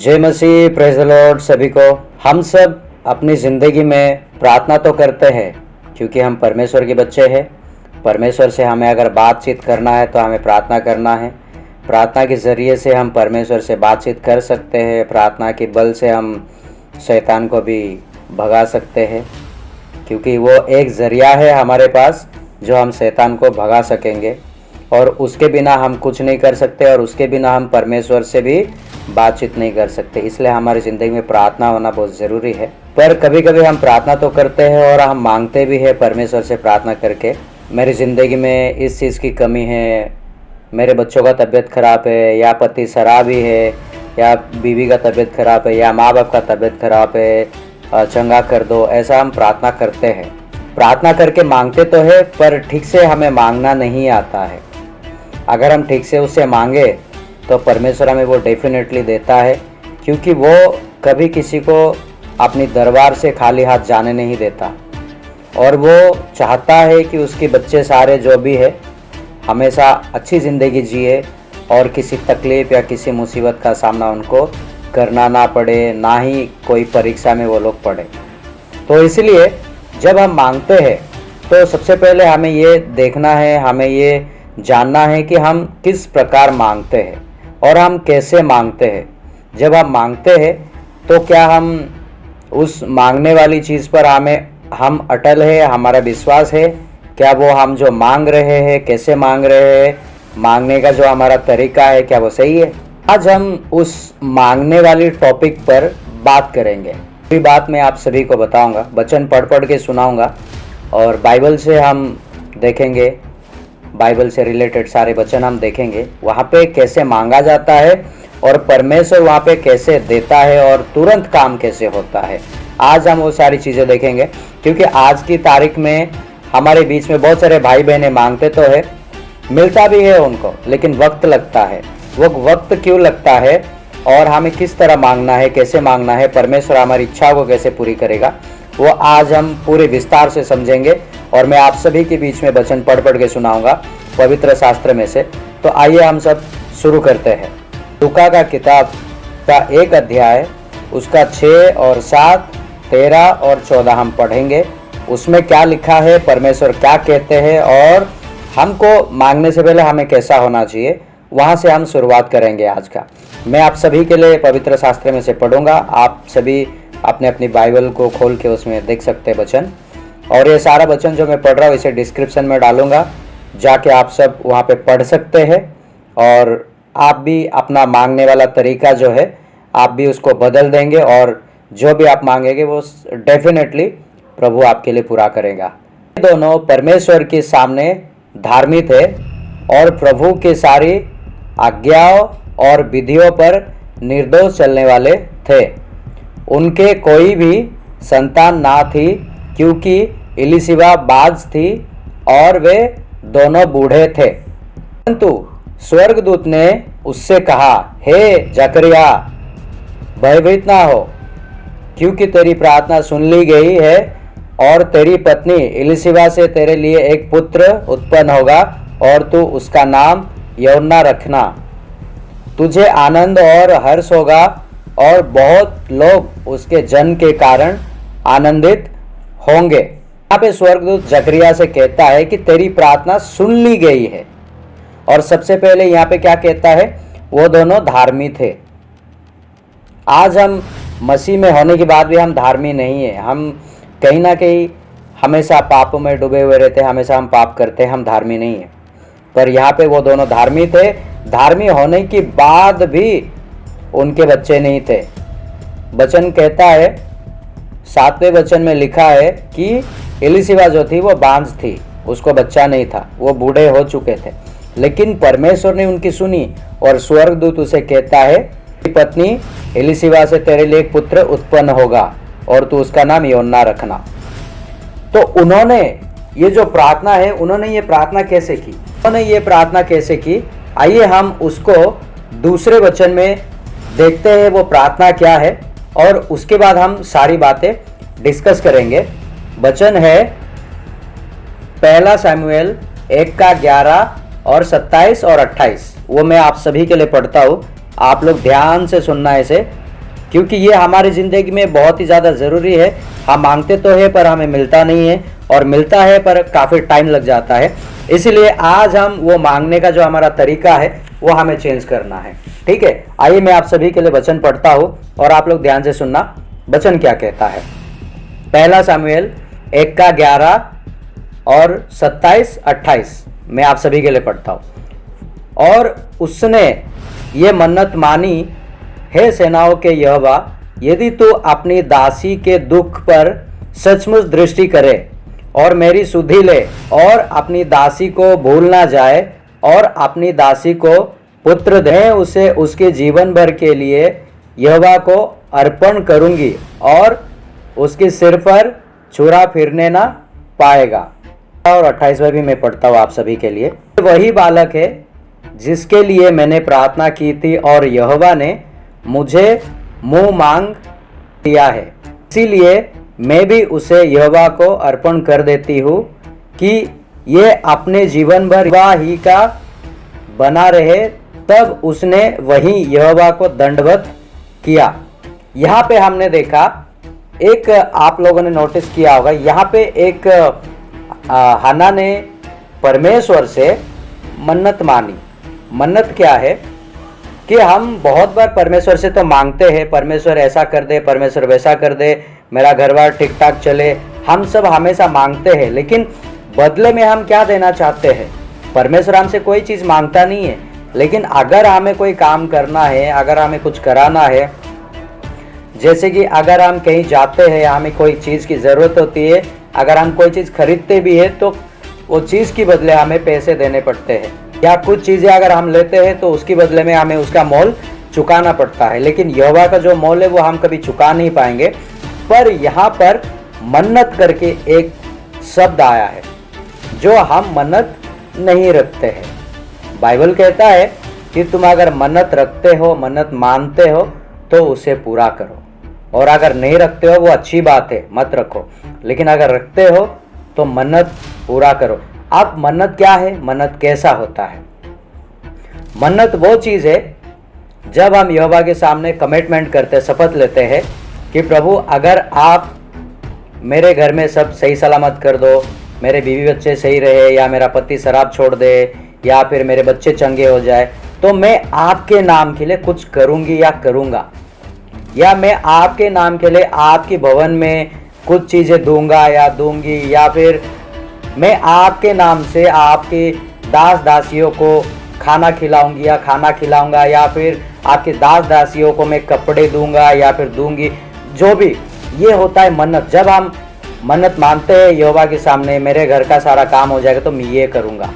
जय मसीह, praise the Lord सभी को। हम सब अपनी ज़िंदगी में प्रार्थना तो करते हैं क्योंकि हम परमेश्वर के बच्चे हैं। परमेश्वर से हमें अगर बातचीत करना है तो हमें प्रार्थना करना है। प्रार्थना के ज़रिए से हम परमेश्वर से बातचीत कर सकते हैं। प्रार्थना के बल से हम शैतान को भी भगा सकते हैं, क्योंकि वो एक ज़रिया है हमारे पास जो हम शैतान को भगा सकेंगे। और उसके बिना हम कुछ नहीं कर सकते और उसके बिना हम परमेश्वर से भी बातचीत नहीं कर सकते। इसलिए हमारी ज़िंदगी में प्रार्थना होना बहुत ज़रूरी है। पर कभी कभी हम प्रार्थना तो करते हैं और हम मांगते भी हैं परमेश्वर से प्रार्थना करके, मेरी ज़िंदगी में इस चीज़ की कमी है, मेरे बच्चों का तबीयत ख़राब है, या पति शराबी है, या बीवी का तबीयत ख़राब है, या माँ बाप का तबीयत ख़राब है, चंगा कर दो। ऐसा हम प्रार्थना करते हैं। प्रार्थना करके मांगते तो है, पर ठीक से हमें मांगना नहीं आता है। अगर हम ठीक से उससे मांगे तो परमेश्वर हमें वो डेफिनेटली देता है, क्योंकि वो कभी किसी को अपनी दरबार से खाली हाथ जाने नहीं देता। और वो चाहता है कि उसके बच्चे सारे जो भी है हमेशा अच्छी ज़िंदगी जिए और किसी तकलीफ़ या किसी मुसीबत का सामना उनको करना ना पड़े, ना ही कोई परीक्षा में वो लोग पड़े। तो इसलिए जब हम मांगते हैं तो सबसे पहले हमें ये देखना है, हमें ये जानना है कि हम किस प्रकार मांगते हैं और हम कैसे मांगते हैं। जब हम मांगते हैं तो क्या हम उस मांगने वाली चीज़ पर हम अटल है, हमारा विश्वास है? क्या वो हम जो मांग रहे हैं, कैसे मांग रहे हैं, मांगने का जो हमारा तरीका है, क्या वो सही है? आज हम उस मांगने वाली टॉपिक पर बात करेंगे। ये बात मैं आप सभी को बताऊंगा, वचन पढ़ के सुनाऊंगा और बाइबल से हम देखेंगे, बाइबल से रिलेटेड सारे वचन हम देखेंगे। वहाँ पे कैसे मांगा जाता है और परमेश्वर वहाँ पे कैसे देता है और तुरंत काम कैसे होता है। आज हम वो सारी चीज़ें देखेंगे, क्योंकि आज की तारीख में हमारे बीच में बहुत सारे भाई बहनें मांगते तो है, मिलता भी है उनको, लेकिन वक्त लगता है। वो वक्त क्यों लगता है और हमें किस तरह मांगना है, कैसे मांगना है, परमेश्वर हमारी इच्छा को कैसे पूरी करेगा, वो आज हम पूरे विस्तार से समझेंगे। और मैं आप सभी के बीच में वचन पढ़ के सुनाऊंगा पवित्र शास्त्र में से। तो आइए हम सब शुरू करते हैं। लूका का किताब का 1 अध्याय, उसका 6 और 7, 13 और 14 हम पढ़ेंगे। उसमें क्या लिखा है, परमेश्वर क्या कहते हैं और हमको मांगने से पहले हमें कैसा होना चाहिए, वहाँ से हम शुरुआत करेंगे आज का। मैं आप सभी के लिए पवित्र शास्त्र में से पढ़ूंगा। आप सभी अपने अपनी बाइबल को खोल के उसमें देख सकते हैं वचन। और ये सारा वचन जो मैं पढ़ रहा हूँ इसे डिस्क्रिप्शन में डालूंगा, जाके आप सब वहाँ पे पढ़ सकते हैं। और आप भी अपना मांगने वाला तरीका जो है आप भी उसको बदल देंगे, और जो भी आप मांगेंगे वो डेफिनेटली प्रभु आपके लिए पूरा करेगा। ये दोनों परमेश्वर के सामने धार्मिक है और प्रभु के सारी आज्ञाओं और विधियों पर निर्दोष चलने वाले थे। उनके कोई भी संतान ना थी, क्योंकि इलिशिबा बाज थी और वे दोनों बूढ़े थे। परंतु स्वर्गदूत ने उससे कहा, हे जकरिया, भयभीत ना हो, क्योंकि तेरी प्रार्थना सुन ली गई है और तेरी पत्नी इलिशिबा से तेरे लिए एक पुत्र उत्पन्न होगा और तू उसका नाम यूहन्ना रखना। तुझे आनंद और हर्ष होगा और बहुत लोग उसके जन्म के कारण आनंदित होंगे। यहाँ पे स्वर्गदूत जकरिया से कहता है कि तेरी प्रार्थना सुन ली गई है। और सबसे पहले यहाँ पे क्या कहता है, वो दोनों धार्मिक थे। आज हम मसीह में होने के बाद भी हम धार्मिक नहीं है। हम कहीं ना कहीं हमेशा पापों में डूबे हुए रहते हैं, हमेशा हम पाप करते हैं, हम धार्मिक नहीं है। पर यहाँ पे वो दोनों धार्मिक थे। धार्मिक होने के बाद भी उनके बच्चे नहीं थे। वचन कहता है, 7वें वचन में लिखा है कि इलिशिबा जो थी वो बांझ थी, उसको बच्चा नहीं था, वो बूढ़े हो चुके थे। लेकिन परमेश्वर ने उनकी सुनी और स्वर्गदूत उसे कहता है, पत्नी इलिशिबा से तेरे लिए एक पुत्र उत्पन्न होगा और तू उसका नाम यूहन्ना रखना। तो उन्होंने ये जो प्रार्थना है, उन्होंने ये प्रार्थना कैसे की, आइए हम उसको दूसरे वचन में देखते हैं वो प्रार्थना क्या है, और उसके बाद हम सारी बातें डिस्कस करेंगे। वचन है 1 शमूएल 1:11 और 27 और 28। वो मैं आप सभी के लिए पढ़ता हूँ, आप लोग ध्यान से सुनना इसे क्योंकि ये हमारी ज़िंदगी में बहुत ही ज़्यादा ज़रूरी है। हम मांगते तो है पर हमें मिलता नहीं है, और मिलता है पर काफ़ी टाइम लग जाता है। इसलिए आज हम वो मांगने का जो हमारा तरीका है वो हमें चेंज करना है। ठीक है, आइए मैं आप सभी के लिए वचन पढ़ता हूँ और आप लोग ध्यान से सुनना वचन क्या कहता है। पहला सामुएल 1:11 और 27-28 मैं आप सभी के लिए पढ़ता हूँ। और उसने ये मन्नत मानी, हे सेनाओं के यहोवा, यदि तू अपनी दासी के दुख पर सचमुच दृष्टि करे और मेरी सुधि ले और अपनी दासी को भूल ना जाए और अपनी दासी को पुत्र दे, उसे उसके जीवन भर के लिए यहोवा को अर्पण करूंगी और उसके सिर पर छुरा फिरने ना पाएगा। और 28वां भी मैं पढ़ता हूँ आप सभी के लिए। वही बालक है जिसके लिए मैंने प्रार्थना की थी और यहोवा ने मुझे मुंह मांग दिया है, इसीलिए मैं भी उसे यहोवा को अर्पण कर देती हूँ कि ये अपने जीवन भर ही का बना रहे। तब उसने वही यहोवा को दंडवत किया। यहाँ पे हमने देखा, एक आप लोगों ने नोटिस किया होगा, यहाँ पे एक हन्ना ने परमेश्वर से मन्नत मानी। मन्नत क्या है कि हम बहुत बार परमेश्वर से तो मांगते हैं, परमेश्वर ऐसा कर दे, परमेश्वर वैसा कर दे, मेरा घर बार ठीक ठाक चले, हम सब हमेशा मांगते हैं। लेकिन बदले में हम क्या देना चाहते हैं? परमेश्वर हमसे कोई चीज़ मांगता नहीं है, लेकिन अगर हमें कोई काम करना है, अगर हमें कुछ कराना है, जैसे कि अगर हम कहीं जाते हैं, हमें कोई चीज़ की ज़रूरत होती है, अगर हम कोई चीज़ खरीदते भी है तो वो चीज़ के बदले हमें पैसे देने पड़ते हैं, या कुछ चीज़ें अगर हम लेते हैं तो उसके बदले में हमें उसका मोल चुकाना पड़ता है। लेकिन यहोवा का जो मोल है वो हम कभी चुका नहीं पाएंगे। पर यहाँ पर मन्नत करके एक शब्द आया है जो हम मन्नत नहीं रखते हैं। बाइबल कहता है कि तुम अगर मन्नत रखते हो, मन्नत मानते हो तो उसे पूरा करो, और अगर नहीं रखते हो वो अच्छी बात है, मत रखो, लेकिन अगर रखते हो तो मन्नत पूरा करो। अब मन्नत क्या है? मन्नत कैसा होता है? मन्नत वो चीज़ है जब हम यहोवा के सामने कमिटमेंट करते, शपथ लेते हैं कि प्रभु अगर आप मेरे घर में सब सही सलामत कर दो, मेरे बीवी बच्चे सही रहे, या मेरा पति शराब छोड़ दे, या फिर मेरे बच्चे चंगे हो जाए, तो मैं आपके नाम के लिए कुछ करूँगी या करूँगा, या मैं आपके नाम के लिए आपके भवन में कुछ चीज़ें दूंगा या दूंगी, या फिर मैं आपके नाम से आपके दास दासियों को खाना खिलाऊंगी या खाना खिलाऊंगा, या फिर आपके दास दासियों को मैं कपड़े दूंगा या फिर दूंगी। जो भी ये होता है मन्नत। जब हम मन्नत मानते हैं यहोवा के सामने, मेरे घर का सारा काम हो जाएगा तो मैं ये करूँगा,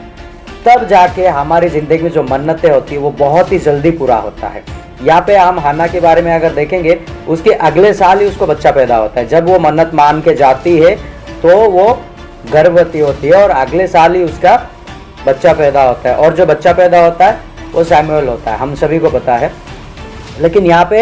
तब जाके हमारी ज़िंदगी में जो मन्नतें होती है वो बहुत ही जल्दी पूरा होता है। यहाँ पे हम हन्ना के बारे में अगर देखेंगे, उसके अगले साल ही उसको बच्चा पैदा होता है। जब वो मन्नत मान के जाती है तो वो गर्भवती होती है और अगले साल ही उसका बच्चा पैदा होता है, और जो बच्चा पैदा होता है वो सैमुएल होता है, हम सभी को पता है। लेकिन यहाँ पे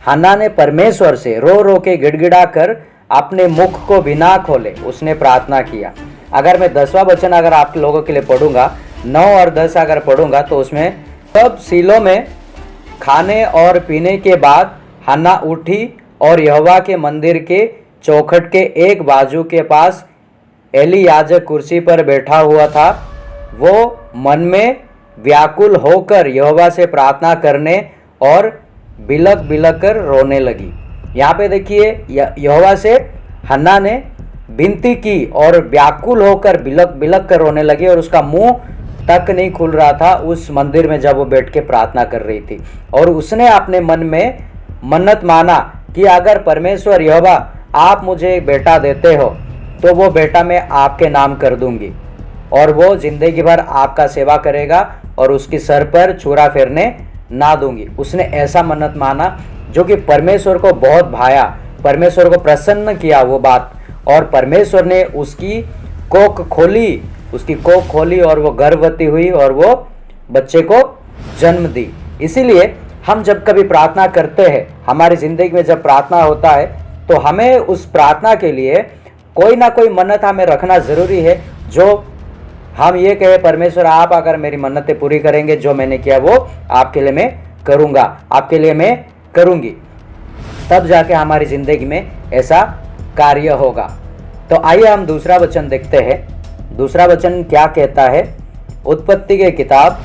हन्ना ने परमेश्वर से रो रो के गिड़गिड़ा कर अपने मुख को बिना खोले उसने प्रार्थना किया। अगर मैं 10वां वचन अगर आप लोगों के लिए पढ़ूंगा, 9 और 10 अगर पढ़ूंगा, तो उसमें तब सीलो में खाने और पीने के बाद हन्ना उठी और यहोवा के मंदिर के चौखट के एक बाजू के पास एली याजक कुर्सी पर बैठा हुआ था। वो मन में व्याकुल होकर यहोवा से प्रार्थना करने और बिलक बिलक कर रोने लगी। यहाँ पे देखिए, यहोवा से हन्ना ने विनती की और व्याकुल होकर बिलक बिलक कर रोने लगी, और उसका मुंह तक नहीं खुल रहा था उस मंदिर में जब वो बैठ के प्रार्थना कर रही थी। और उसने अपने मन में मन्नत माना कि अगर परमेश्वर यहोवा आप मुझे एक बेटा देते हो तो वो बेटा मैं आपके नाम कर दूंगी, और वो जिंदगी भर आपका सेवा करेगा और उसकी सर पर छुरा फेरने ना दूंगी। उसने ऐसा मन्नत माना जो कि परमेश्वर को बहुत भाया, परमेश्वर को प्रसन्न किया वो बात, और परमेश्वर ने उसकी कोख खोली और वो गर्भवती हुई और वो बच्चे को जन्म दी। इसीलिए हम जब कभी प्रार्थना करते हैं, हमारी ज़िंदगी में जब प्रार्थना होता है, तो हमें उस प्रार्थना के लिए कोई ना कोई मन्नत हमें रखना ज़रूरी है, जो हम ये कहे परमेश्वर आप अगर मेरी मन्नतें पूरी करेंगे, जो मैंने किया वो आपके लिए मैं करूँगा, आपके लिए मैं करूँगी। तब जाके हमारी ज़िंदगी में ऐसा कार्य होगा। तो आइए हम दूसरा वचन देखते हैं। दूसरा वचन क्या कहता है? उत्पत्ति की किताब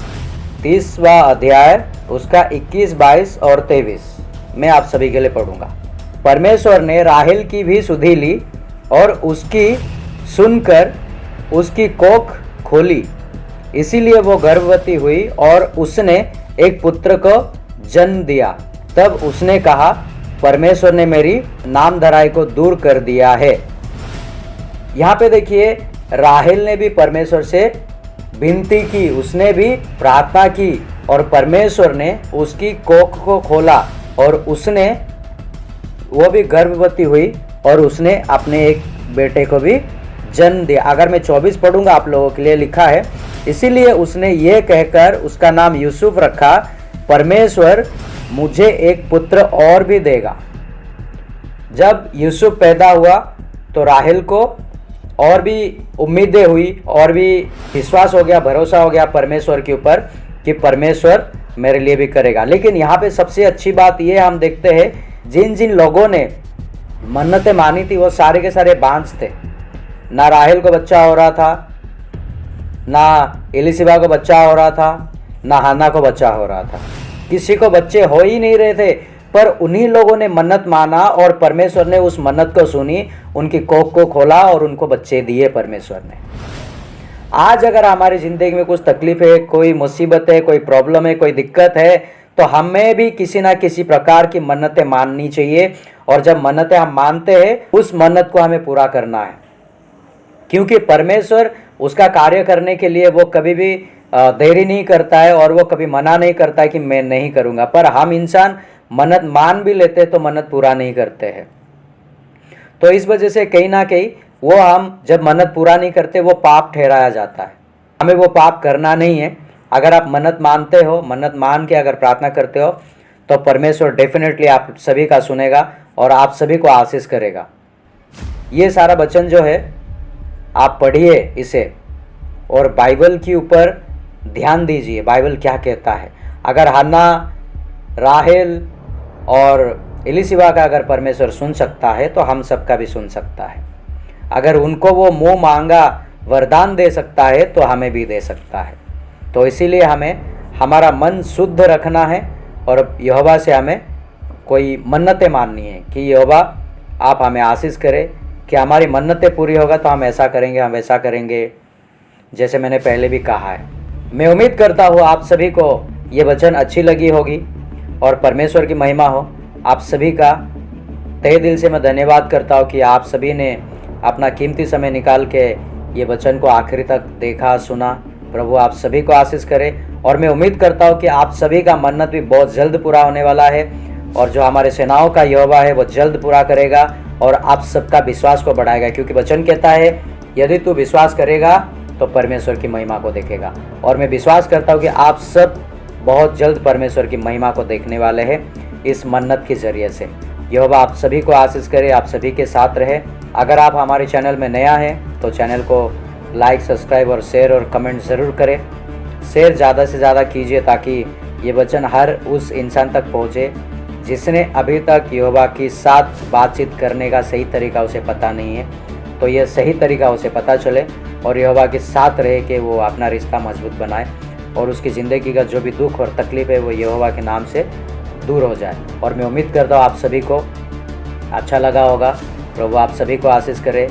30वां अध्याय उसका 21, 22 और 23 मैं आप सभी के लिए पढ़ूंगा। परमेश्वर ने राहेल की भी सुधि ली और उसकी सुनकर उसकी कोख खोली, इसीलिए वो गर्भवती हुई और उसने एक पुत्र को जन्म दिया। तब उसने कहा, परमेश्वर ने मेरी नामधराई को दूर कर दिया है। यहाँ पे देखिए, राहेल ने भी परमेश्वर से विनती की, उसने भी प्रार्थना की और परमेश्वर ने उसकी कोख को खोला और उसने वो भी गर्भवती हुई और उसने अपने एक बेटे को भी जन्म दिया। अगर मैं 24 पढ़ूंगा, आप लोगों के लिए लिखा है, इसीलिए उसने ये कहकर उसका नाम यूसुफ रखा, परमेश्वर मुझे एक पुत्र और भी देगा। जब यूसुफ पैदा हुआ तो राहेल को और भी उम्मीदें हुई और भी विश्वास हो गया, भरोसा हो गया परमेश्वर के ऊपर कि परमेश्वर मेरे लिए भी करेगा। लेकिन यहाँ पे सबसे अच्छी बात ये हम देखते हैं, जिन जिन लोगों ने मन्नतें मानी थी वो सारे के सारे बांझ थे। ना राहेल को बच्चा हो रहा था, ना एलिशिबा को बच्चा हो रहा था, ना हन्ना को बच्चा हो रहा था, किसी को बच्चे हो ही नहीं रहे थे। पर उन्हीं लोगों ने मन्नत माना और परमेश्वर ने उस मन्नत को सुनी, उनकी कोख को खोला और उनको बच्चे दिए परमेश्वर ने। आज अगर हमारी ज़िंदगी में कुछ तकलीफ है, कोई मुसीबत है, कोई प्रॉब्लम है, कोई दिक्कत है, तो हमें भी किसी ना किसी प्रकार की मन्नतें माननी चाहिए। और जब मन्नतें हम मानते हैं, उस मन्नत को हमें पूरा करना है, क्योंकि परमेश्वर उसका कार्य करने के लिए वो कभी भी देरी नहीं करता है और वो कभी मना नहीं करता है कि मैं नहीं करूँगा। पर हम इंसान मन्नत मान भी लेते तो मन्नत पूरा नहीं करते हैं। तो इस वजह से कहीं ना कहीं वो हम जब मन्नत पूरा नहीं करते, वो पाप ठहराया जाता है। हमें वो पाप करना नहीं है। अगर आप मन्नत मानते हो, मन्नत मान के अगर प्रार्थना करते हो, तो परमेश्वर डेफिनेटली आप सभी का सुनेगा और आप सभी को आशीष करेगा। ये सारा वचन जो है आप पढ़िए इसे और बाइबल के ऊपर ध्यान दीजिए, बाइबल क्या कहता है। अगर हन्ना, राहेल और एलिशिबा का अगर परमेश्वर सुन सकता है तो हम सबका भी सुन सकता है। अगर उनको वो मुँह मांगा वरदान दे सकता है तो हमें भी दे सकता है। तो इसीलिए हमें हमारा मन शुद्ध रखना है और यहोवा से हमें कोई मन्नतें माननी है कि यहोवा आप हमें आशीष करें, कि हमारी मन्नतें पूरी होगा तो हम ऐसा करेंगे, हम वैसा करेंगे, जैसे मैंने पहले भी कहा है। मैं उम्मीद करता हूँ आप सभी को ये वचन अच्छी लगी होगी और परमेश्वर की महिमा हो। आप सभी का तहे दिल से मैं धन्यवाद करता हूँ कि आप सभी ने अपना कीमती समय निकाल के ये वचन को आखिरी तक देखा, सुना। प्रभु आप सभी को आशीष करे और मैं उम्मीद करता हूँ कि आप सभी का मन्नत भी बहुत जल्द पूरा होने वाला है और जो हमारे सेनाओं का यहोवा है वो जल्द पूरा करेगा और आप सबका विश्वास को बढ़ाएगा, क्योंकि वचन कहता है यदि तू विश्वास करेगा तो परमेश्वर की महिमा को देखेगा। और मैं विश्वास करता हूँ कि आप सब बहुत जल्द परमेश्वर की महिमा को देखने वाले हैं इस मन्नत के ज़रिए से। यहोवा आप सभी को आशीष करे, आप सभी के साथ रहे। अगर आप हमारे चैनल में नया हैं तो चैनल को लाइक, सब्सक्राइब और शेयर और कमेंट ज़रूर करें। शेयर ज़्यादा से ज़्यादा कीजिए ताकि ये वचन हर उस इंसान तक पहुँचे जिसने अभी तक यहोवा के साथ बातचीत करने का सही तरीका उसे पता नहीं है। तो यह सही तरीका उसे पता चले और यहोवा के साथ रहे कि वो अपना रिश्ता मजबूत बनाए और उसकी ज़िंदगी का जो भी दुख और तकलीफ है वो यहोवा के नाम से दूर हो जाए। और मैं उम्मीद करता हूँ आप सभी को अच्छा लगा होगा। प्रभु आप सभी को आशीष करे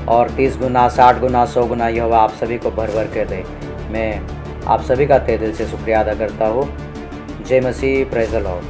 और 30 गुना, 60 गुना, 100 गुना यहोवा आप सभी को भर भर के दे। मैं आप सभी का तहे दिल से शुक्रिया अदा करता हूँ। जय मसीह, प्रेज़ द लॉर्ड।